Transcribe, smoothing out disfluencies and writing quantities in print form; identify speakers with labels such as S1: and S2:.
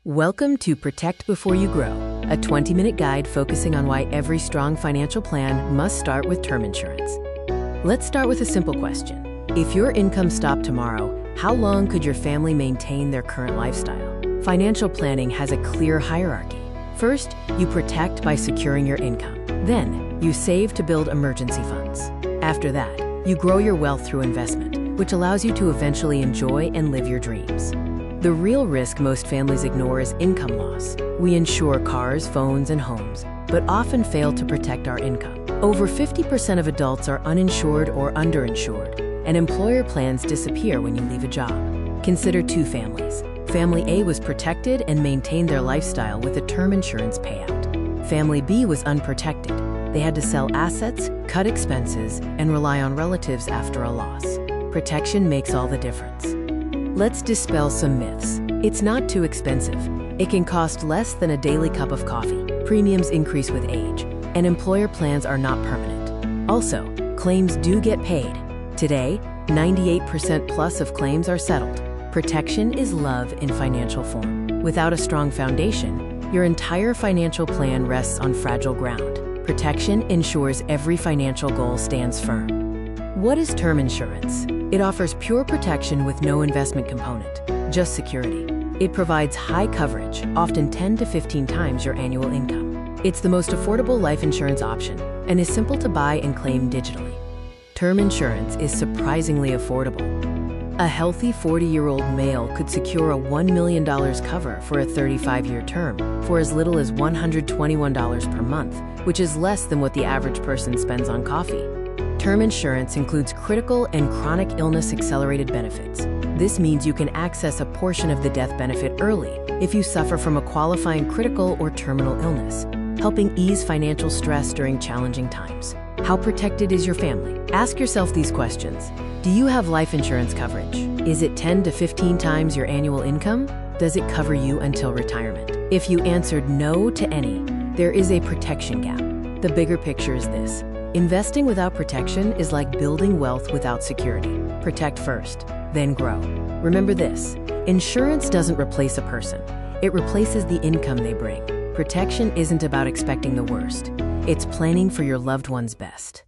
S1: Welcome to Protect Before You Grow, a 20-minute guide focusing on why every strong financial plan must start with term insurance. Let's start with a simple question. If your income stopped tomorrow, how long could your family maintain their current lifestyle? Financial planning has a clear hierarchy. First, you protect by securing your income. Then, you save to build emergency funds. After that, you grow your wealth through investment, which allows you to eventually enjoy and live your dreams. The real risk most families ignore is income loss. We insure cars, phones, and homes, but often fail to protect our income. Over 50% of adults are uninsured or underinsured, and employer plans disappear when you leave a job. Consider two families. Family A was protected and maintained their lifestyle with a term insurance payout. Family B was unprotected. They had to sell assets, cut expenses, and rely on relatives after a loss. Protection makes all the difference. Let's dispel some myths. It's not too expensive. It can cost less than a daily cup of coffee. Premiums increase with age, and employer plans are not permanent. Also, claims do get paid. Today, 98% plus of claims are settled. Protection is love in financial form. Without a strong foundation, your entire financial plan rests on fragile ground. Protection ensures every financial goal stands firm. What is term insurance? It offers pure protection with no investment component, just security. It provides high coverage, often 10 to 15 times your annual income. It's the most affordable life insurance option and is simple to buy and claim digitally. Term insurance is surprisingly affordable. A healthy 40-year-old male could secure a $1 million cover for a 35-year term for as little as $121 per month, which is less than what the average person spends on coffee. Term insurance includes critical and chronic illness accelerated benefits. This means you can access a portion of the death benefit early if you suffer from a qualifying critical or terminal illness, helping ease financial stress during challenging times. How protected is your family? Ask yourself these questions. Do you have life insurance coverage? Is it 10 to 15 times your annual income? Does it cover you until retirement? If you answered no to any, there is a protection gap. The bigger picture is this. Investing without protection is like building wealth without security. Protect first, then grow. Remember this, insurance doesn't replace a person. It replaces the income they bring. Protection isn't about expecting the worst. It's planning for your loved one's best.